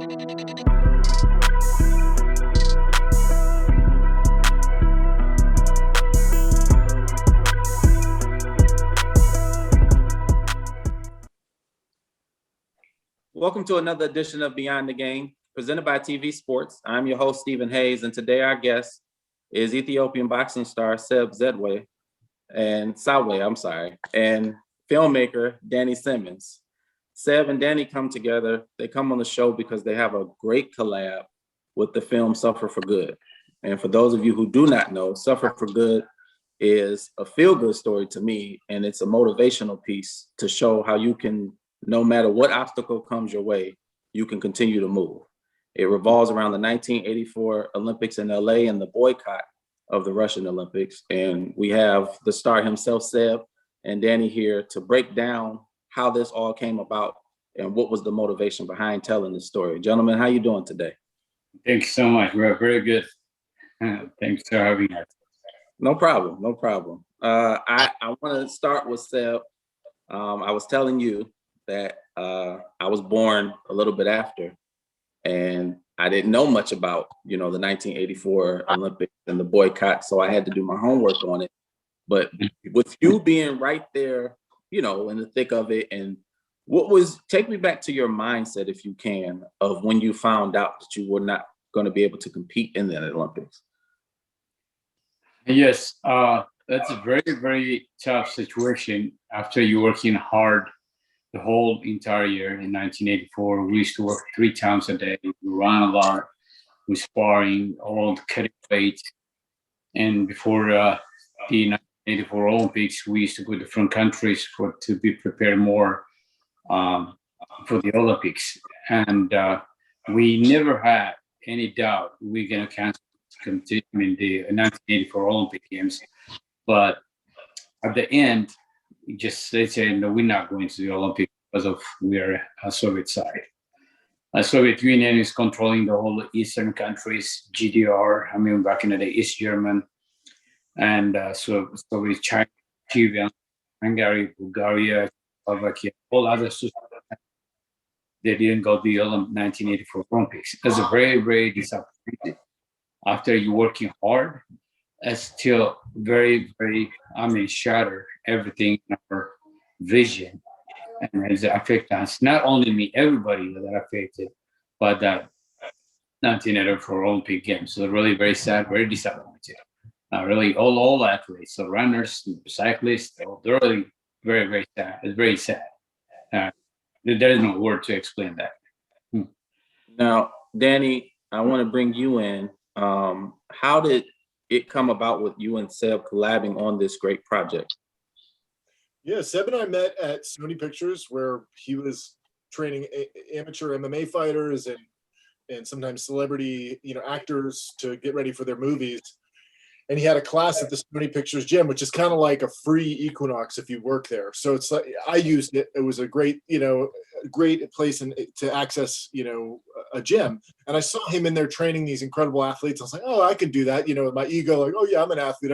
Welcome to another edition of Beyond the Game, presented by TV Sports. I'm your host, Stephen Hayes, and today our guest is Ethiopian boxing star Seb Zewdie, and filmmaker Danny Simmons. Seb and Danny come together. They come on the show because they have a great collab with the film Suffer for Good. And for those of you who do not know, Suffer for Good is a feel-good story to me, and it's a motivational piece to show how you can, no matter what obstacle comes your way, you can continue to move. It revolves around the 1984 Olympics in LA and the boycott of the Russian Olympics. And we have the star himself, Seb, and Danny here to break down how this all came about and what was the motivation behind telling the story. Gentlemen, how you doing today? Thanks so much. We're very good. Thanks for having us. No problem. I want to start with Seb. I was telling you that I was born a little bit after, and I didn't know much about, the 1984 Olympics and the boycott, so I had to do my homework on it. But with you being right there, in the thick of it, and take me back to your mindset, if you can, of when you found out that you were not going to be able to compete in the Olympics. Yes, that's a very, very tough situation after you're working hard the whole entire year. In 1984, we used to work 3 times a day. We ran a lot, we sparring, all cutting weight. And before the 1984 Olympics, we used to go to different countries to be prepared more for the Olympics. And we never had any doubt we're going to continue in the 1984 Olympic Games. But at the end, they said, no, we're not going to the Olympics because we're a Soviet side. The Soviet Union is controlling the whole Eastern countries, GDR, back in the day, East German, and Soviet China, Cuba, Hungary, Bulgaria, Slovakia, all other they didn't go to the 1984 Olympics. It's a very, very disappointing. After you're working hard, it's still very, very, shatter everything in our vision. And it's affect us, not only me, everybody that affected by that 1984 Olympic Games. So really very sad, very disappointed. Really all athletes, so runners, cyclists, they're really very, very sad. It's very sad. There is no word to explain that. Now, Danny, I want to bring you in. How did it come about with you and Seb collabing on this great project? Yeah, Seb and I met at Sony Pictures, where he was training amateur MMA fighters and sometimes celebrity, actors to get ready for their movies. And he had a class at the Sony Pictures gym, which is kind of like a free Equinox if you work there. So it's like, I used it. It was a great, great place to access, a gym. And I saw him in there training these incredible athletes. I was like, oh, I can do that. With my ego, like, oh yeah, I'm an athlete.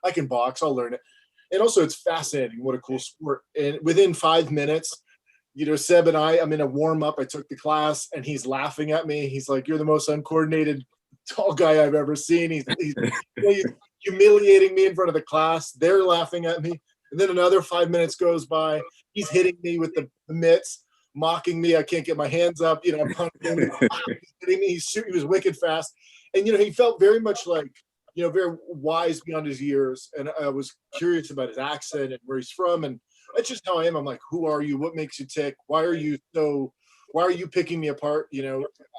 I can box. I'll learn it. And also it's fascinating. What a cool sport. And within 5 minutes, Seb and I'm in a warm up. I took the class and he's laughing at me. He's like, you're the most uncoordinated tall guy I've ever seen. He's humiliating me in front of the class. They're laughing at me. And then another 5 minutes goes by. He's hitting me with the mitts, mocking me. I can't get my hands up. I'm punching him. He's hitting me. He was wicked fast. And, he felt very much like, very wise beyond his years. And I was curious about his accent and where he's from. And that's just how I am. I'm like, who are you? What makes you tick? Why are you picking me apart?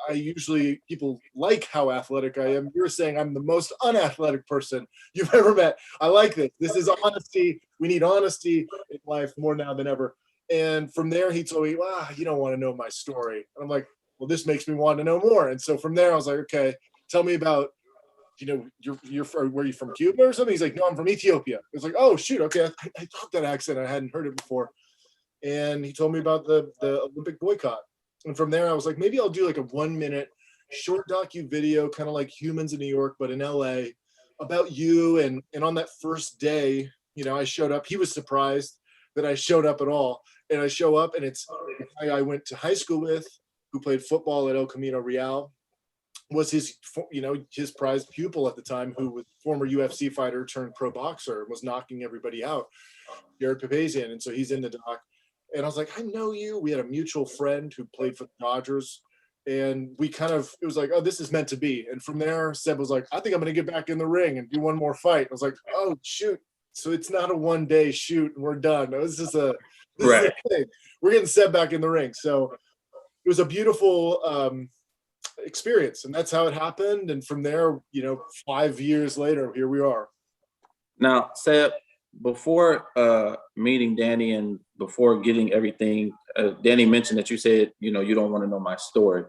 I usually, people like how athletic I am. You're saying I'm the most unathletic person you've ever met. I like this. This is honesty. We need honesty in life more now than ever. And from there, he told me, wow, you don't want to know my story. And I'm like, well, this makes me want to know more. And so from there, I was like, okay, tell me about, you're from, were you from Cuba or something? He's like, no, I'm from Ethiopia. I was like, oh, shoot. Okay. I thought that accent. I hadn't heard it before. And he told me about the Olympic boycott. And from there, I was like, maybe I'll do like a 1 minute short docu video, kind of like Humans in New York, but in LA, about you. And on that first day, I showed up. He was surprised that I showed up at all. And I show up, and it's the guy I went to high school with, who played football at El Camino Real, was his, his prized pupil at the time, who was former UFC fighter turned pro boxer and was knocking everybody out, Jared Papazian. And so he's in the doc. And I was like, I know you. We had a mutual friend who played for the Dodgers. And we it was like, oh, this is meant to be. And from there, Seb was like, I think I'm going to get back in the ring and do one more fight. I was like, oh, shoot. So it's not a one-day shoot and we're done. No, this is a thing. We're getting Seb back in the ring. So it was a beautiful experience. And that's how it happened. And from there, 5 years later, here we are. Now, Seb, before meeting Danny and before getting everything, Danny mentioned that you said, you don't want to know my story.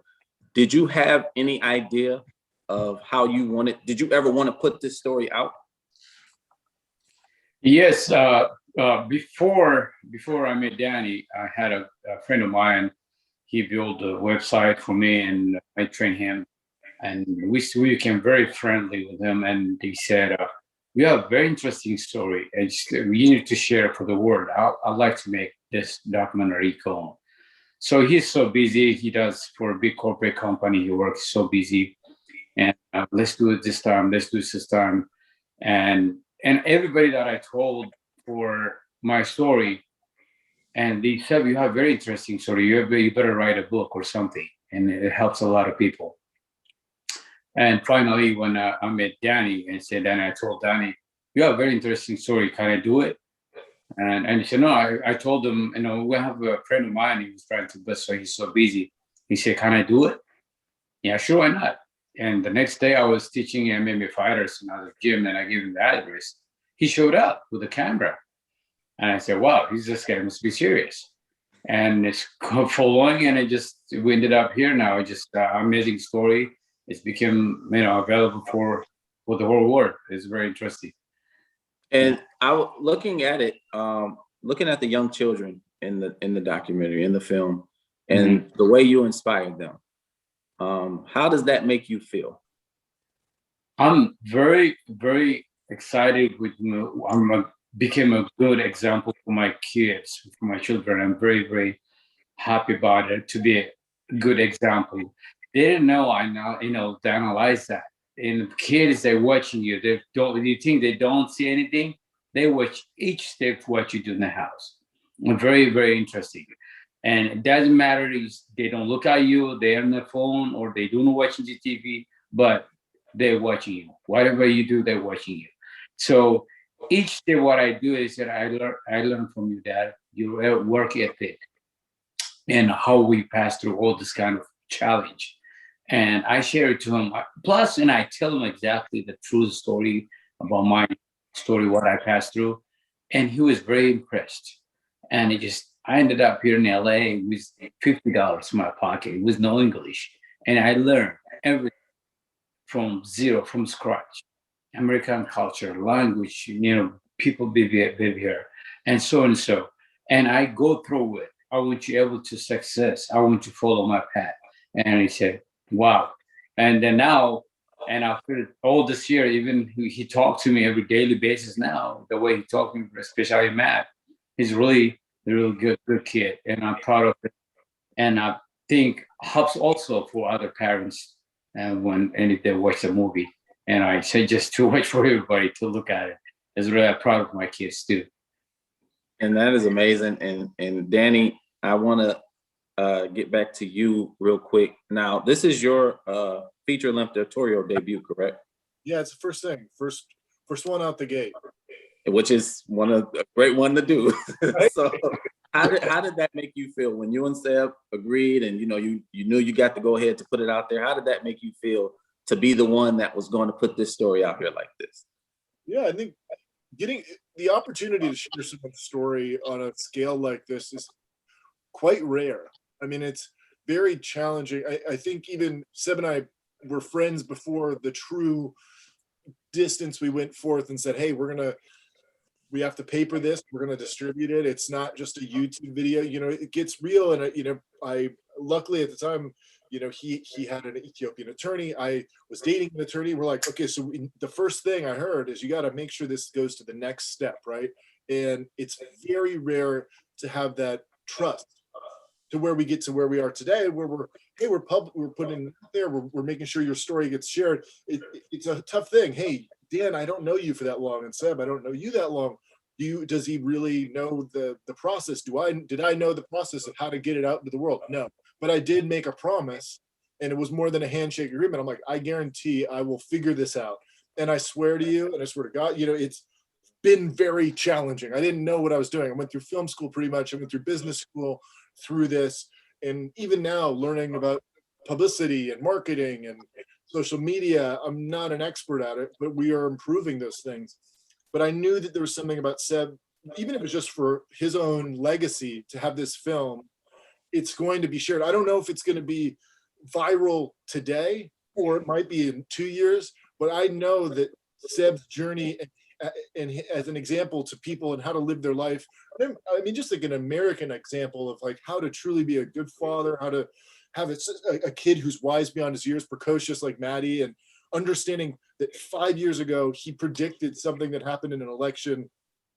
Did you have any idea of how did you ever want to put this story out? Yes. Before I met Danny, I had a friend of mine. He built a website for me and I trained him. And we became very friendly with him. And he said, we have a very interesting story. And we need to share it for the world. I'd like to make this documentary film. So he's so busy. He does for a big corporate company. He works so busy. And let's do it this time. Let's do this time. And everybody that I told for my story, and they said, you have a very interesting story. You better write a book or something. And it helps a lot of people. And finally, when I met Danny and said, I told Danny, you have a very interesting story. Can I do it? And he said, no, I told him, we have a friend of mine. He was trying to, but so he's so busy. He said, can I do it? Yeah, sure, why not? And the next day I was teaching MMA fighters in the gym and I gave him the address. He showed up with a camera. And I said, wow, this guy must be serious. And it's following and we ended up here now. Just amazing story. It's become, available for the whole world. It's very interesting. And looking at it, looking at the young children in the documentary, in the film, and the way you inspired them, how does that make you feel? I'm very, very excited became a good example for my kids, for my children. I'm very, very happy about it to be a good example. They didn't know to analyze that. And kids, they're watching you. You think they don't see anything? They watch each step what you do in the house. Very, very interesting. And it doesn't matter if they don't look at you, they're on their phone, or they don't watch the TV, but they're watching you. Whatever you do, they're watching you. So each day what I do is that I learn from you, Dad, your work ethic and how we pass through all this kind of challenge. And I share it to him. Plus, and I tell him exactly the true story about my story, what I passed through. And he was very impressed. And I ended up here in LA with $50 in my pocket with no English. And I learned everything from zero, from scratch. American culture, language, people behavior, and so and so. And I go through it. I want you able to success. I want to follow my path. And he said, wow. And then now, and after all this year, even he talked to me every daily basis now, the way he talked to me, especially Matt, he's really a real good kid. And I'm proud of it. And I think helps also for other parents and if they watch the movie. And I suggest to watch for everybody to look at it. It's really proud of my kids too. And that is amazing. And Danny, I want to get back to you real quick. Now, this is your feature-length editorial debut, correct? Yeah, it's the first thing. First one out the gate. Which is a great one to do. So how did that make you feel when you and Seb agreed and you knew you got to go ahead to put it out there? How did that make you feel to be the one that was going to put this story out here like this? Yeah, I think getting the opportunity to share someone's story on a scale like this is quite rare. I mean, it's very challenging. I think even Seb and I were friends before the true distance we went forth and said, hey, we have to paper this. We're going to distribute it. It's not just a YouTube video. It gets real. And, I luckily at the time, he had an Ethiopian attorney. I was dating an attorney. We're like, okay, so the first thing I heard is you got to make sure this goes to the next step, right? And it's very rare to have that trust to where we get to where we are today, where we're putting it out there, we're making sure your story gets shared. It's a tough thing. Hey, Dan, I don't know you for that long, and Seb, I don't know you that long. Does he really know the process? Did I know the process of how to get it out into the world? No, but I did make a promise, and it was more than a handshake agreement. I'm like, I guarantee I will figure this out, and I swear to you, and I swear to God, it's been very challenging. I didn't know what I was doing. I went through film school pretty much. I went through business school through this, and even now learning about publicity and marketing and social media. I'm not an expert at it, but we are improving those things. But I knew that there was something about Seb, even if it was just for his own legacy to have this film, it's going to be shared. I don't know if it's going to be viral today or it might be in 2 years, but I know that Seb's journey and as an example to people and how to live their life. I mean, just like an American example of like how to truly be a good father, how to have a kid who's wise beyond his years, precocious like Maddie, and understanding that 5 years ago, he predicted something that happened in an election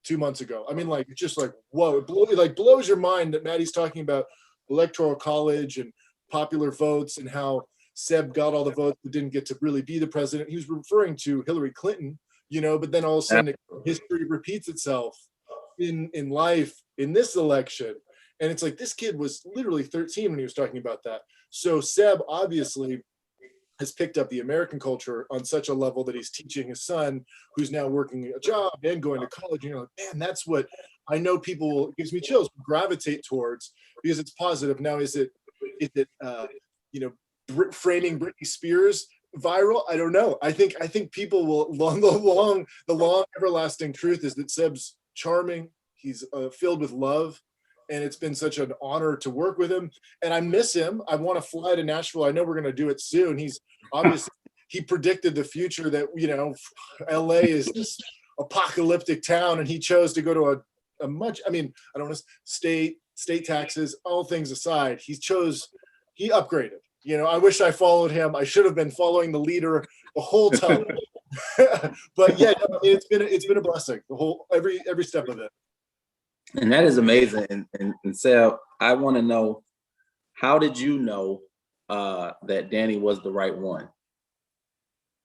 2 months ago. I mean, like, just like, whoa, it blows your mind that Maddie's talking about electoral college and popular votes and how Seb got all the votes but didn't get to really be the president. He was referring to Hillary Clinton, but then all of a sudden history repeats itself in life in this election. And it's like, this kid was literally 13 when he was talking about that. So Seb obviously has picked up the American culture on such a level that he's teaching his son, who's now working a job and going to college. And you're like, man, that's what I know people, it gives me chills, gravitate towards, because it's positive. Now, is it framing Britney Spears viral? I don't know. I think people will, the long everlasting truth is that Seb's charming. He's filled with love. And it's been such an honor to work with him. And I miss him. I want to fly to Nashville. I know we're going to do it soon. He's obviously, he predicted the future that, LA is this apocalyptic town. And he chose to go to a much, I don't want to state taxes, all things aside, he upgraded. I wish I followed him. I should have been following the leader the whole time. But yeah, it's been a blessing, the whole, every step of it. And that is amazing. And Seb, I want to know, how did you know that Danny was the right one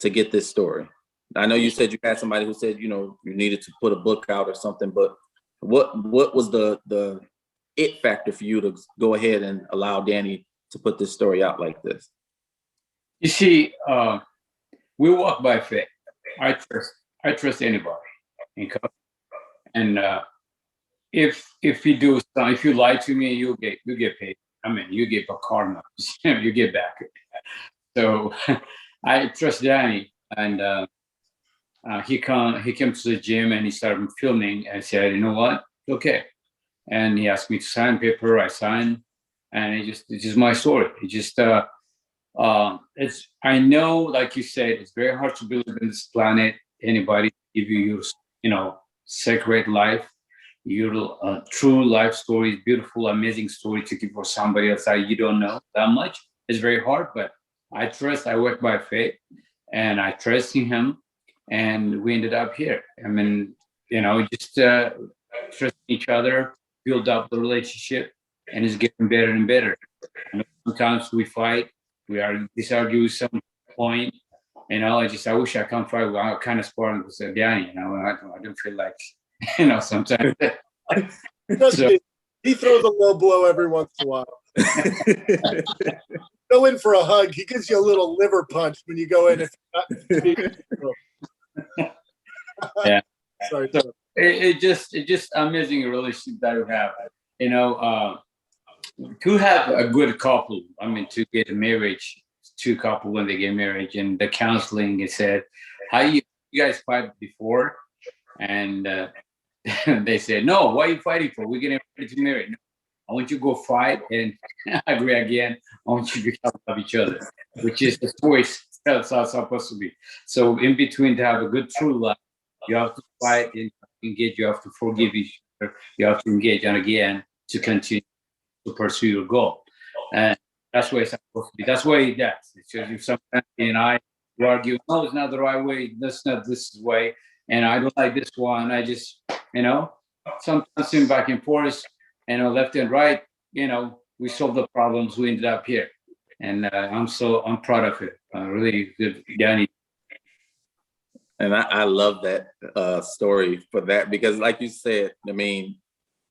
to get this story? I know you said you had somebody who said, you needed to put a book out or something, but what was the it factor for you to go ahead and allow Danny to put this story out like this? You see, we walk by faith. I trust anybody. And if you lie to me, you get paid. You get a karma. You get back. So I trust Danny, and he came to the gym and he started filming. And I said, you know what? Okay. And he asked me to sign paper. I signed, and it's just my story. I know, like you said, it's very hard to believe in this planet. Anybody give you your, sacred life, your true life stories, beautiful, amazing story to give for somebody else that you don't know that much. It's very hard, but I work by faith, and I trust in him, and we ended up here. Just trust each other, build up the relationship, and it's getting better and better. Sometimes we fight, we disagree at some point. I wish I can fight. I kind of sparring with Danny. I don't feel like, sometimes. So, he throws a low blow every once in a while. Go in for a hug. He gives you a little liver punch when you go in. Yeah. Sorry. So it just amazing relationship that you have. To have a good couple. To get a marriage, two couple when they get married, and the counseling, it said, how you guys fight before? And they said, no, why are you fighting for? We're getting ready to marry. No, I want you to go fight and agree again. I want you to love each other, which is the choice that's how it's supposed to be. So in between, to have a good true love, you have to fight and engage. You have to forgive each other. You have to engage and again to continue to pursue your goal. And that's why it's supposed to be. That's why it does. It's just if sometimes and I argue, no, it's not the right way. That's not this way. And I don't like this one. I just, sometimes in back and forth, left and right, we we solved the problems. We ended up here, and I'm proud of it. Really good, Danny. And I love that story for that, because like you said, I mean,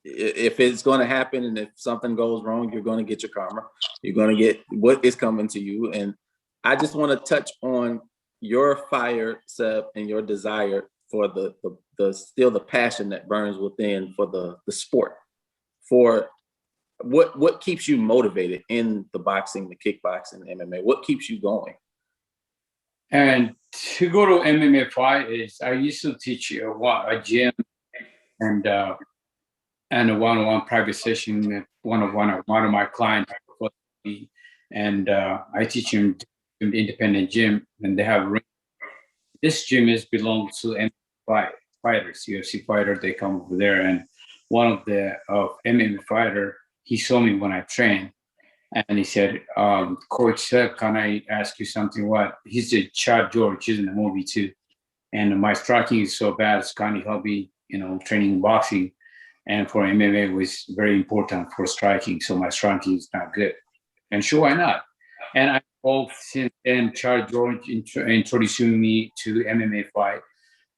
if it's going to happen and if something goes wrong, you're going to get your karma. You're going to get what is coming to you. And I just want to touch on your fire, Seb, and your desire for the still the passion that burns within for the sport. For what keeps you motivated in the boxing, the kickboxing, the MMA? What keeps you going? And to go to MMA fight is, I used to teach a gym and a one-on-one private session. One of my clients, and I teach him in the independent gym, and they have this gym belongs to MMA fighters, UFC fighter. They come over there, and one of the MMA fighter, he saw me when I trained. And he said, Coach Seb, can I ask you something? What? He's the Chad George, he's in the movie too. And my striking is so bad, so can you help me, training boxing? And for MMA, it was very important for striking. So my striking is not good. And sure, why not? And I since then, Chad George introducing me to MMA fight.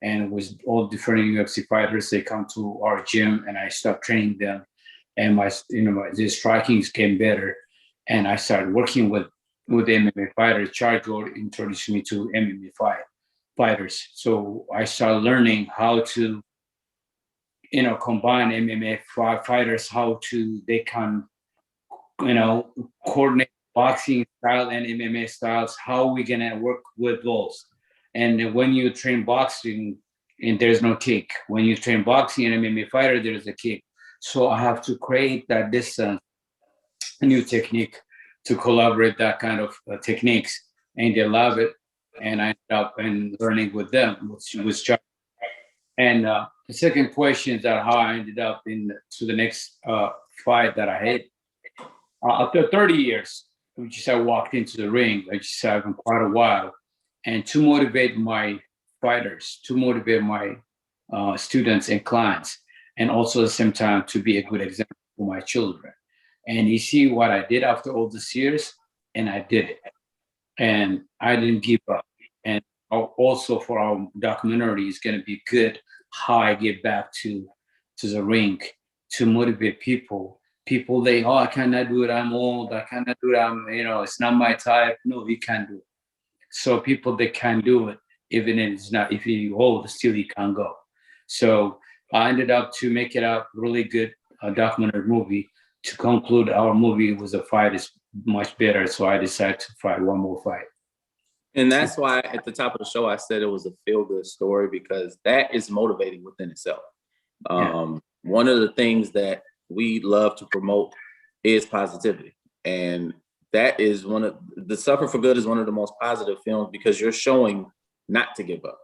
And with all different UFC fighters, they come to our gym and I start training them. And the strikings came better. And I started working with MMA fighters. Chad George introduced me to MMA fighters. So I started learning how to, combine MMA fighters, they can, coordinate boxing style and MMA styles, how we gonna work with those. And when you train boxing, and there's no kick. When you train boxing and MMA fighter, there's a kick. So I have to create that distance, a new technique to collaborate that kind of techniques, and they love it. And I ended up learning with them, which was Chuck. And the second question is that how I ended up to the next fight that I had. After 30 years, I walked into the ring. I just have been quite a while, and to motivate my fighters, to motivate my students and clients, and also at the same time to be a good example for my children. And you see what I did after all these years, and I did it. And I didn't give up. And also for our documentary, it's going to be good how I get back to the ring to motivate people. People, I cannot do it, I'm old, I cannot do it, it's not my type. No, you can do it. So people, they can do it, even if you're old, still you can go. So I ended up to make it a really good documentary movie. To conclude our movie, the fight is much better. So I decided to fight one more fight. And that's why at the top of the show, I said it was a feel-good story, because that is motivating within itself. One of the things that we love to promote is positivity. And that is the Suffer for Good is one of the most positive films, because you're showing not to give up.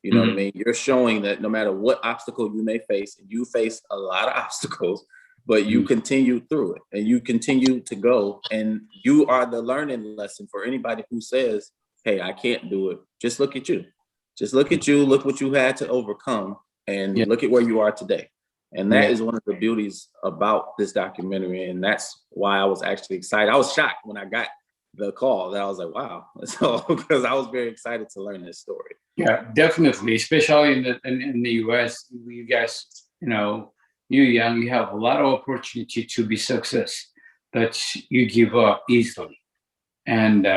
You know what I mean? You're showing that no matter what obstacle you may face, and you face a lot of obstacles, but you continue through it and you continue to go, and you are the learning lesson for anybody who says, hey, I can't do it. Just look at you. Just look at you. Look what you had to overcome, and look at where you are today. And that is one of the beauties about this documentary. And that's why I was actually excited. I was shocked when I got the call, that I was like, wow. So, because I was very excited to learn this story. Yeah, definitely. Especially in the US, you guys, you're young, you have a lot of opportunity to be success, but you give up easily. And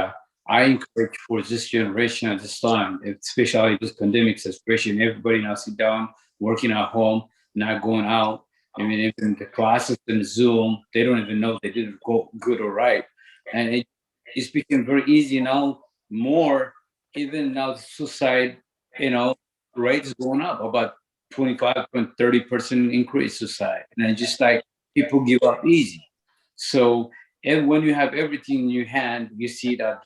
I encourage for this generation at this time, especially this pandemic situation, everybody now sit down, working at home, not going out. I mean, even the classes in Zoom, they don't even know they didn't go good or right. And it's become very easy now, more, even now the suicide, rate is going up, about 25-30% increase suicide. And it's just like people give up easy. So, and when you have everything in your hand, you see that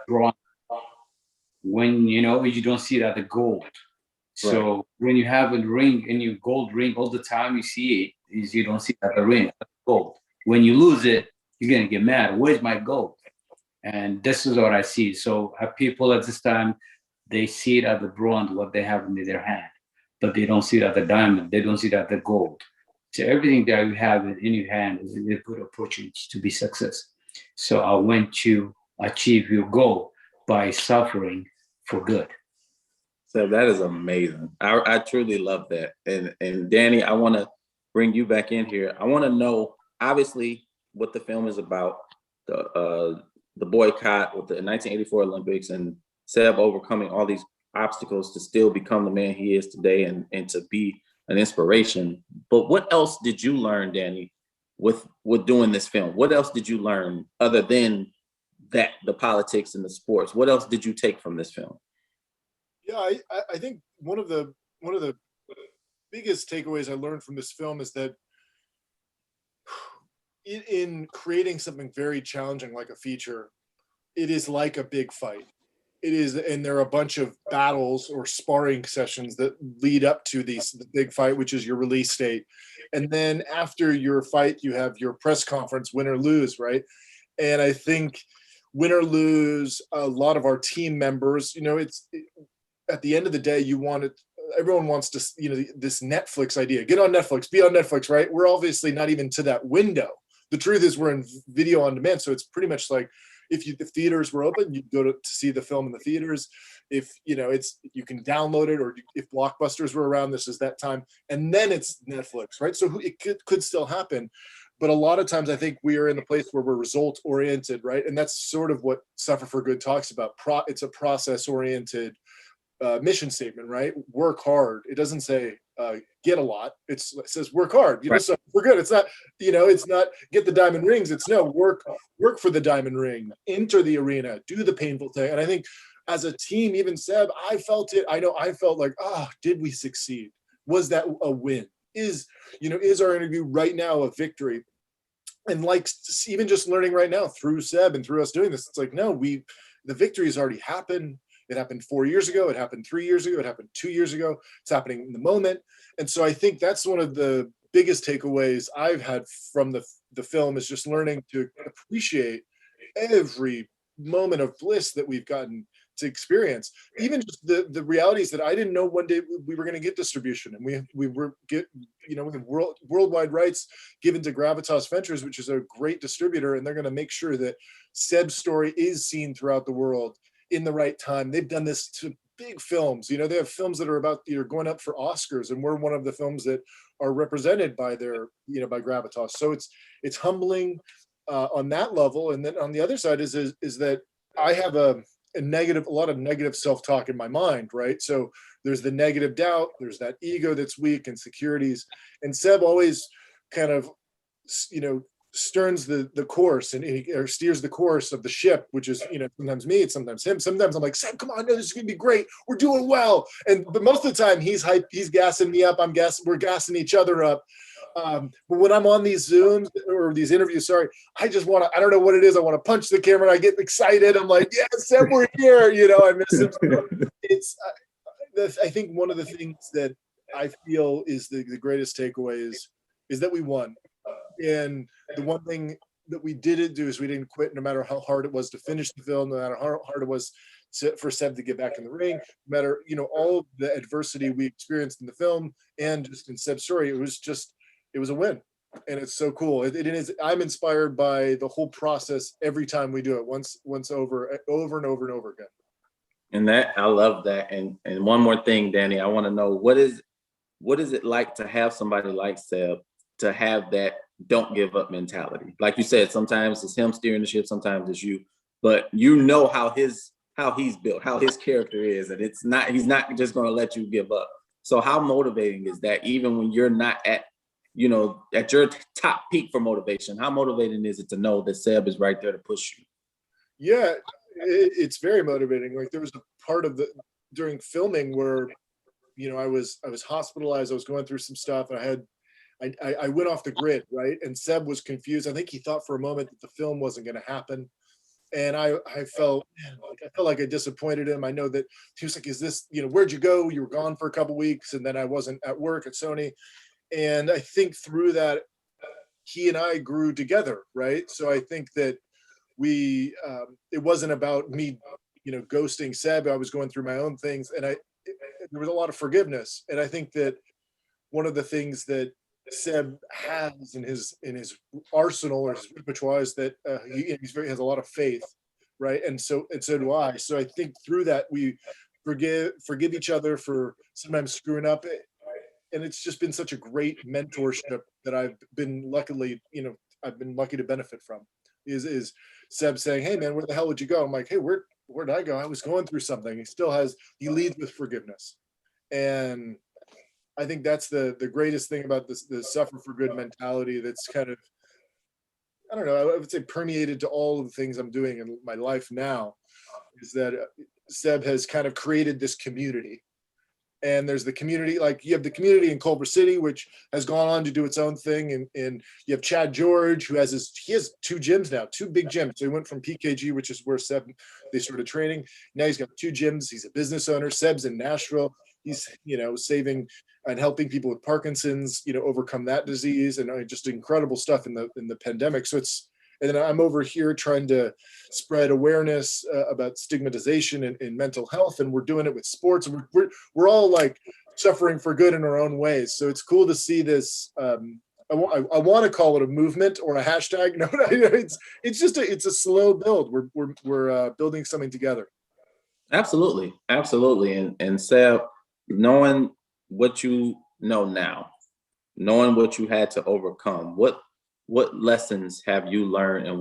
bronze. When you don't see that the gold. So right. When you have a ring and your gold ring all the time, you see it, is you don't see that the ring, that's gold. When you lose it, you're gonna get mad. Where's my gold? And this is what I see. So people at this time, they see it as the bronze, what they have in their hand, but they don't see that the diamond. They don't see that the gold. So everything that you have in your hand is a good opportunity to be success. So I want to achieve your goal by suffering for good. So that is amazing. I truly love that. And Danny, I want to bring you back in here. I want to know, obviously, what the film is about, the boycott with the 1984 Olympics and Seb overcoming all these obstacles to still become the man he is today and to be an inspiration. But what else did you learn, Danny, with doing this film? What else did you learn other than that, the politics and the sports? What else did you take from this film? Yeah, I think one of the biggest takeaways I learned from this film is that in creating something very challenging like a feature, it is like a big fight. It is, and there are a bunch of battles or sparring sessions that lead up to the big fight, which is your release date. And then after your fight, you have your press conference, win or lose, right? And I think win or lose, a lot of our team members, at the end of the day, everyone wants to, this Netflix idea, get on Netflix, be on Netflix, right? We're obviously not even to that window. The truth is we're in video on demand. So it's pretty much like, if the theaters were open, you'd go to see the film in the theaters. If you can download it, or if Blockbusters were around, this is that time, and then it's Netflix, right? So it could still happen, but a lot of times I think we are in the place where we're result oriented, right? And that's sort of what Suffer for Good talks about. It's a process oriented mission statement, right? Work hard. It doesn't say get a lot. It says work hard. Right. So we're good. It's not, it's not get the diamond rings. It's no, work for the diamond ring. Enter the arena. Do the painful thing. And I think as a team, even Seb, I felt it. I know I felt like, did we succeed? Was that a win? Is our interview right now a victory? And like even just learning right now through Seb and through us doing this, it's like, no, the victory has already happened. It happened 4 years ago. It happened 3 years ago. It happened 2 years ago. It's happening in the moment. And so I think that's one of the biggest takeaways I've had from the film, is just learning to appreciate every moment of bliss that we've gotten to experience. Even just the realities that I didn't know one day we were going to get distribution, and we were get worldwide rights given to Gravitas Ventures, which is a great distributor, and they're going to make sure that Seb's story is seen throughout the world in the right time. They've done this to big films. They have films that are about going up for Oscars, and we're one of the films that are represented by their by Gravitas. So it's humbling on that level. And then on the other side is that I have a lot of negative self-talk in my mind, right? So there's the negative doubt, there's that ego that's weak, insecurities, and Seb always kind of steers the course or steers the course of the ship, which is sometimes me, it's sometimes him. Sometimes I'm like, Seb, come on, no, this is gonna be great, we're doing well. But most of the time he's hyped, he's gassing me up, we're gassing each other up. But when I'm on these Zooms or these interviews, I just want to, I don't know what it is, I want to punch the camera and I get excited. I'm like, yeah, Seb, we're here. I miss him. I think one of the things that I feel is the greatest takeaway is that we won. And the one thing that we didn't do is we didn't quit, no matter how hard it was to finish the film, no matter how hard it was for Seb to get back in the ring, no matter, all of the adversity we experienced in the film and just in Seb's story, it was a win. And it's so cool. It is. I'm inspired by the whole process every time we do it, once over and over and over again. And I love that. And one more thing, Danny, I want to know, what is it like to have somebody like Seb, to have that don't give up mentality? Like you said, sometimes it's him steering the ship, sometimes it's you, but how he's built, how his character is, and he's not just going to let you give up. So how motivating is that, even when you're not at your top peak for motivation? How motivating is it to know that Seb is right there to push you? Yeah, it's very motivating. Like, there was a part of during filming where, I was hospitalized. I was going through some stuff, and I went off the grid, right? And Seb was confused. I think he thought for a moment that the film wasn't going to happen. And I felt like I disappointed him. I know that he was like, is this, where'd you go? You were gone for a couple of weeks, and then I wasn't at work at Sony. And I think through that, he and I grew together, right? So I think that it wasn't about me, ghosting Seb. I was going through my own things, and there was a lot of forgiveness. And I think that one of the things that Seb has in his arsenal or his repertoire is that he has a lot of faith, right? And so do I. So I think through that we forgive each other for sometimes screwing up, and it's just been such a great mentorship that I've been lucky to benefit from. Is Seb saying, "Hey man, where the hell would you go?" I'm like, "Hey, where did I go? I was going through something." He leads with forgiveness, and I think that's the greatest thing about this, the suffer for good mentality that's kind of, I don't know, I would say permeated to all of the things I'm doing in my life now, is that Seb has kind of created this community. And there's the community, like you have the community in Culver City, which has gone on to do its own thing. And you have Chad George, who has he has 2 gyms now, 2 big gyms. So he went from PKG, which is where Seb, they started training. Now he's got 2 gyms. He's a business owner. Seb's in Nashville. He's, saving and helping people with Parkinson's, overcome that disease, and just incredible stuff in the pandemic. So and then I'm over here trying to spread awareness about stigmatization in mental health, and we're doing it with sports. We're all like suffering for good in our own ways. So it's cool to see this. I want to call it a movement or a hashtag. No, it's a slow build. We're building something together. Absolutely, absolutely. And Seb, knowing what you know now, knowing what you had to overcome, what lessons have you learned, and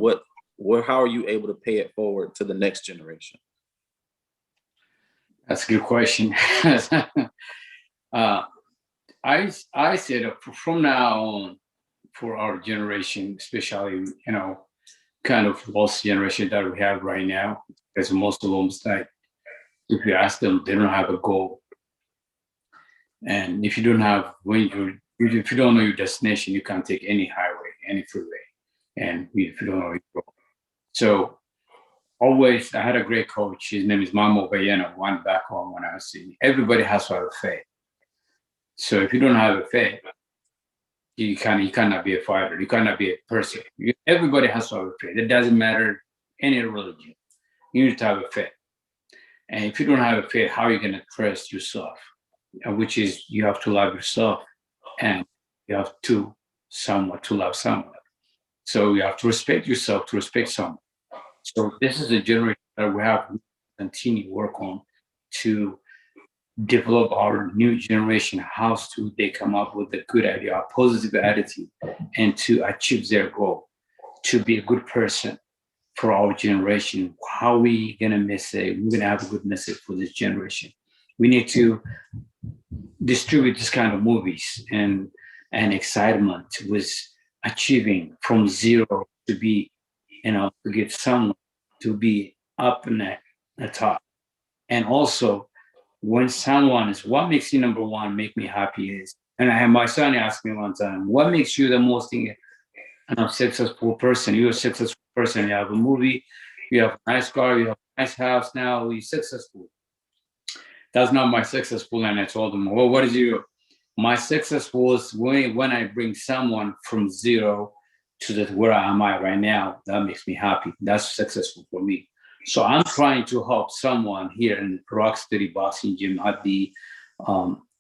how are you able to pay it forward to the next generation? That's a good question. I said from now on, for our generation, especially, kind of lost generation that we have right now, because most of them, like, if you ask them, they don't have a goal. And if you don't have, if you don't know your destination, you can't take any highway, any freeway. And if you don't know your goal. So always, I had a great coach. His name is Mamo Bayeno, one back home when I was saying, everybody has to have a faith. So if you don't have a faith, you cannot be a fighter. You cannot be a person. Everybody has to have a faith. It doesn't matter any religion. You need to have a faith. And if you don't have a faith, how are you going to trust yourself? Which is, you have to love yourself, and you have to love someone. So you have to respect yourself to respect someone. So this is a generation that we have to continue to work on to develop our new generation, how they come up with a good idea, a positive attitude, and to achieve their goal, to be a good person for our generation. How we gonna we're gonna have a good message for this generation. We need to distribute this kind of movies and excitement with achieving from zero to be, to get someone to be up in the top. And also, when someone is, what makes you number one, make me happy is, and I had my son ask me one time, what makes you the most successful person? You're a successful person. You have a movie, you have a nice car, you have a nice house. Now you're successful. That's not my successful. And I told him, well, what is my successful was when I bring someone from zero to where I am right now. That makes me happy. That's successful for me. So I'm trying to help someone here in Rock City Boxing Gym at the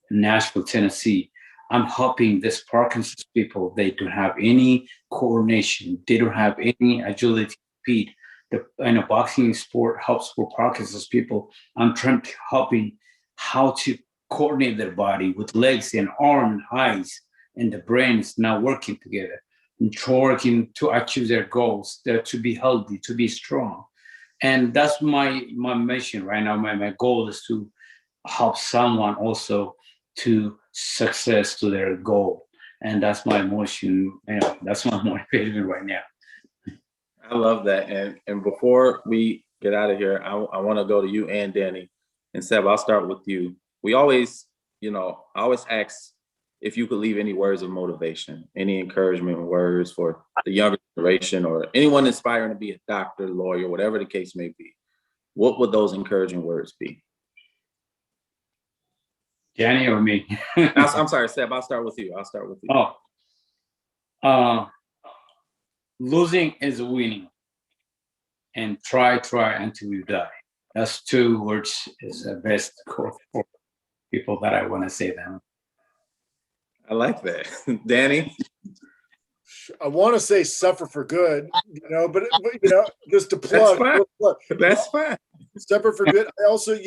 Nashville, Tennessee. I'm helping this Parkinson's people. They don't have any coordination. They don't have any agility, speed. The boxing sport helps for Parkinson's people. I'm trying to helping how to coordinate their body with legs and arms and eyes, and the brain is now working together and working to achieve their goals, to be healthy, to be strong. And that's my mission right now. My goal is to help someone also to success to their goal. And that's my emotion. That's my motivation right now. I love that. And before we get out of here, I want to go to you and Danny. And Seb, I'll start with you. We always, I always ask if you could leave any words of motivation, any encouragement words for the younger generation or anyone aspiring to be a doctor, lawyer, whatever the case may be. What would those encouraging words be? Danny or me? I'm sorry, Seb, I'll start with you. Losing is winning, and try until you die. That's 2 words is the best quote for people that I want to say them. I like that. Danny? I want to say Suffer for Good, but just to That's plug. fine. That's fine. Suffer for Good. I also,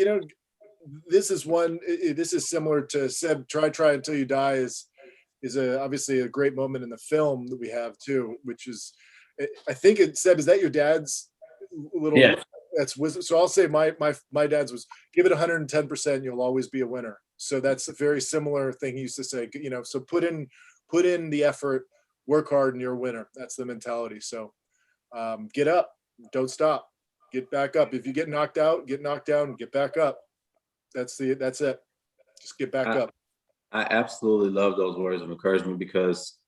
this is one. This is similar to Seb. Try until you die is obviously a great moment in the film that we have too, which is, I think it Seb, is that your dad's little? Yeah. That's wisdom. So I'll say my dad's was give it 110%. You'll always be a winner. So that's a very similar thing he used to say. So put in the effort, work hard, and you're a winner. That's the mentality. So get up, don't stop, get back up. If you get knocked out, get knocked down, get back up. That's it. Just get back up. I absolutely love those words of encouragement because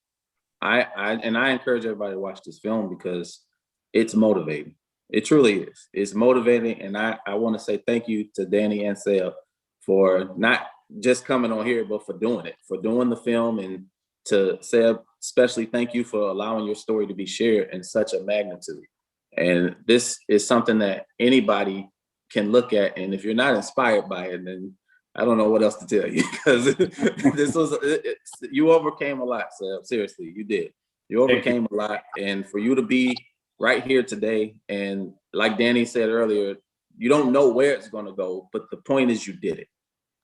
I encourage everybody to watch this film because it's motivating. It truly is. It's motivating. And I want to say thank you to Danny and Seb for not just coming on here, but for doing it, for doing the film. And to Seb, especially thank you for allowing your story to be shared in such a magnitude. And this is something that anybody can look at. And if you're not inspired by it, then I don't know what else to tell you because you overcame a lot, Seb. Seriously, you did. You overcame a lot. And for you to be right here today, and like Danny said earlier, you don't know where it's going to go, but the point is you did it.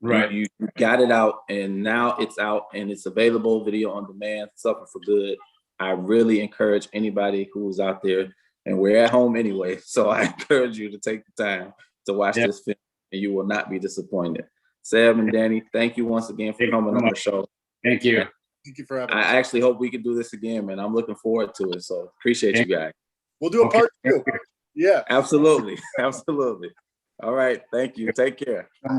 Right. You got it out, and now it's out, and it's available, video on demand, Suffer for Good. I really encourage anybody who's out there, and we're at home anyway, so I encourage you to take the time to watch this film, and you will not be disappointed. Seb and Danny, thank you once again for coming on the show. Thank you. Thank you for having us. I actually hope we can do this again, man. I'm looking forward to it, so appreciate you guys. We'll do a part 2. Yeah. Absolutely. Absolutely. All right. Thank you. Take care. So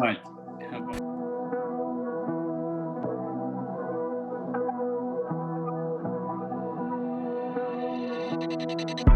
much.